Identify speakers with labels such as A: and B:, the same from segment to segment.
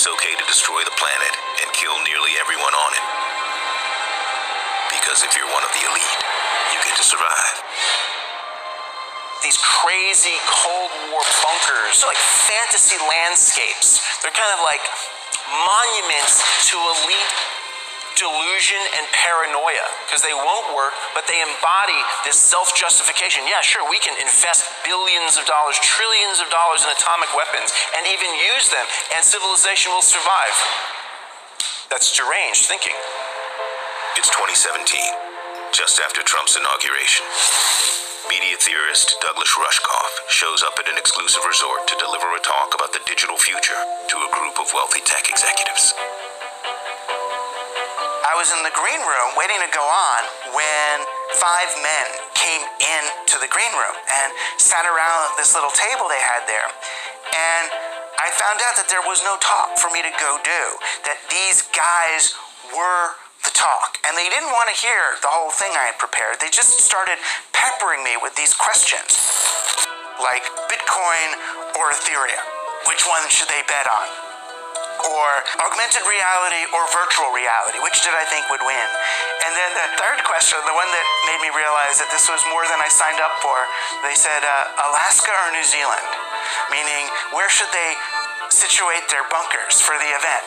A: it's okay to destroy the planet and kill nearly everyone on it. Because if you're one of the elite, you get to survive.
B: These crazy Cold War bunkers, like fantasy landscapes. They're kind of like monuments to elite delusion and paranoia, because they won't work, but they embody this self-justification. Yeah, sure, we can invest billions of dollars, trillions of dollars in atomic weapons and even use them, and civilization will survive. That's deranged thinking.
A: It's 2017, just after Trump's inauguration. Media theorist Douglas Rushkoff shows up at an exclusive resort to deliver a talk about the digital future to a group of wealthy tech executives.
C: I was in the green room waiting to go on when 5 men came into the green room and sat around this little table they had there. And I found out that there was no talk for me to go do, that these guys were the talk. And they didn't want to hear the whole thing I had prepared. They just started peppering me with these questions, like Bitcoin or Ethereum. Which one should they bet on? Or augmented reality or virtual reality, which did I think would win? And then the third question, the one that made me realize that this was more than I signed up for, they said Alaska or New Zealand, meaning where should they situate their bunkers for the event?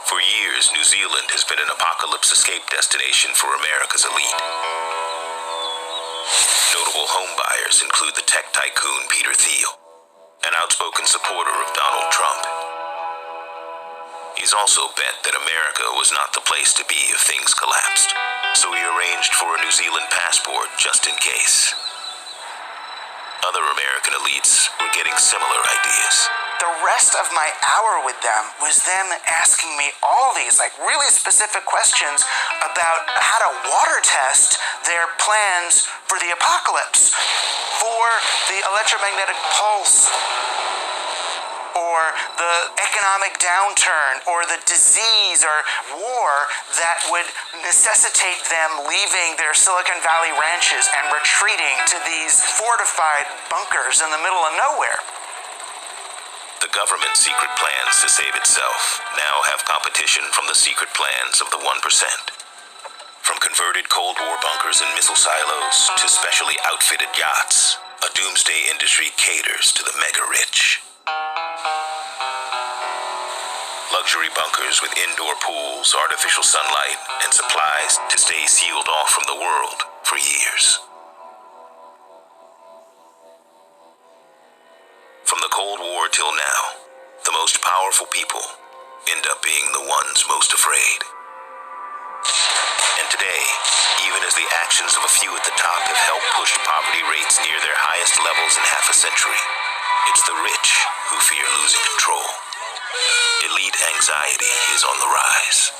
A: For years, New Zealand has been an apocalypse escape destination for America's elite. Notable home buyers include the tech tycoon Peter Thiel, an outspoken supporter of Donald Trump. He's also bet that America was not the place to be if things collapsed, so he arranged for a New Zealand passport just in case. Other American elites were getting similar ideas.
C: The rest of my hour with them was them asking me all these really specific questions about how to water test their plans for the apocalypse, for the electromagnetic pulse, or the economic downturn, or the disease or war that would necessitate them leaving their Silicon Valley ranches and retreating to these fortified bunkers in the middle of nowhere.
A: The government's secret plans to save itself now have competition from the secret plans of the 1%. From converted Cold War bunkers and missile silos to specially outfitted yachts, a doomsday industry caters to the mega-rich. Luxury bunkers with indoor pools, artificial sunlight, and supplies to stay sealed off from the world for years. From the Cold War till now, the most powerful people end up being the ones most afraid. And today, even as the actions of a few at the top have helped push poverty rates near their highest levels in half a century, it's the rich who fear losing control. Elite anxiety is on the rise.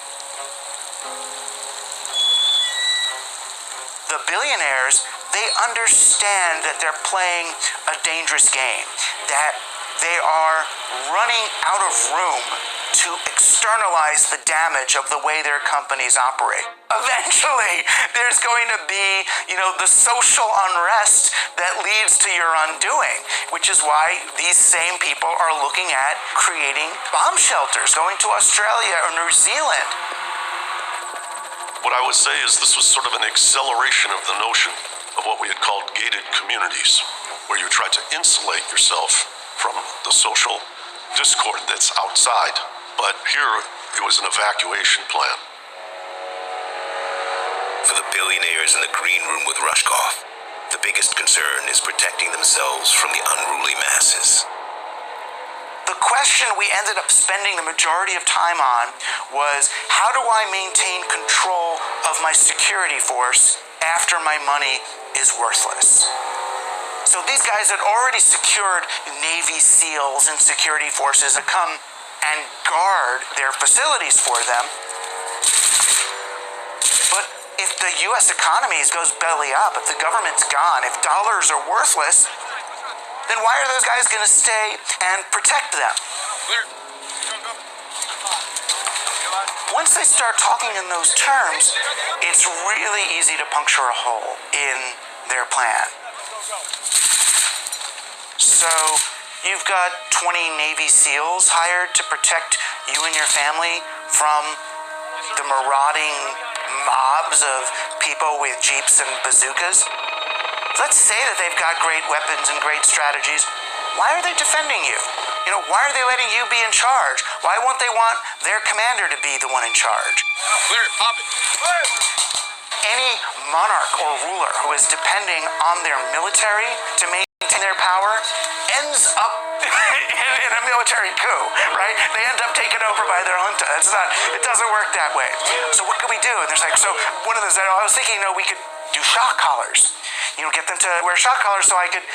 C: The billionaires, they understand that they're playing a dangerous game, that they are running out of room to externalize the damage of the way their companies operate. Eventually, there's going to be, the social unrest that leads to your undoing, which is why these same people are looking at creating bomb shelters, going to Australia or New Zealand.
D: What I would say is this was sort of an acceleration of the notion of what we had called gated communities, where you try to insulate yourself from the social discord that's outside. But here, it was an evacuation plan.
A: For the billionaires in the green room with Rushkoff, the biggest concern is protecting themselves from the unruly masses.
C: The question we ended up spending the majority of time on was, how do I maintain control of my security force after my money is worthless? So these guys had already secured Navy SEALs and security forces to come and guard their facilities for them. But if the U.S. economy goes belly up, if the government's gone, if dollars are worthless, then why are those guys going to stay and protect them? Once they start talking in those terms, it's really easy to puncture a hole in their plan. So you've got 20 Navy SEALs hired to protect you and your family from the marauding mobs of people with jeeps and bazookas. Let's say that they've got great weapons and great strategies. Why are they defending you? Why are they letting you be in charge? Why won't they want their commander to be the one in charge?
E: Clear it, pop it.
C: Any monarch or ruler who is depending on their military to maintain their power ends up in a military coup, right? They end up taken over by their junta. It doesn't work that way. So what can we do? And there's so one of those, I was thinking, we could do shock collars. Get them to wear shock collars so I could,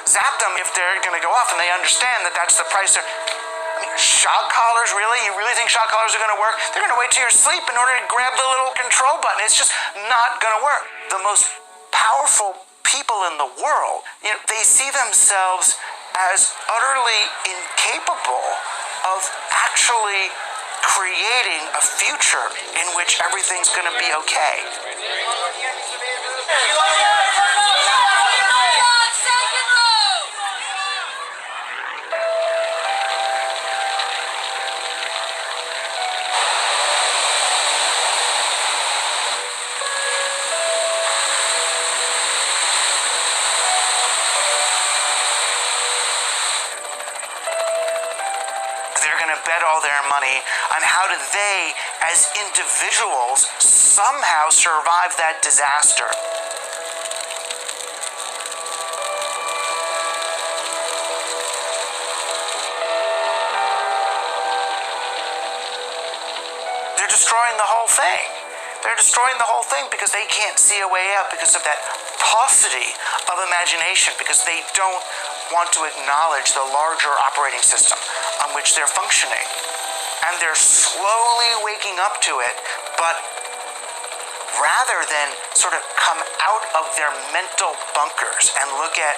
C: zap them if they're going to go off and they understand that that's the price. Shock collars, really? You really think shock collars are going to work? They're going to wait till you're asleep in order to grab the little control button. It's just not going to work. The most powerful people in the world, they see themselves as utterly incapable of actually creating a future in which everything's going to be okay. They're going to bet all their money on how do they, as individuals, somehow survive that disaster. They're destroying the whole thing. They're destroying the whole thing because they can't see a way out because of that paucity of imagination, because they don't want to acknowledge the larger operating system on which they're functioning. And they're slowly waking up to it, but rather than sort of come out of their mental bunkers and look at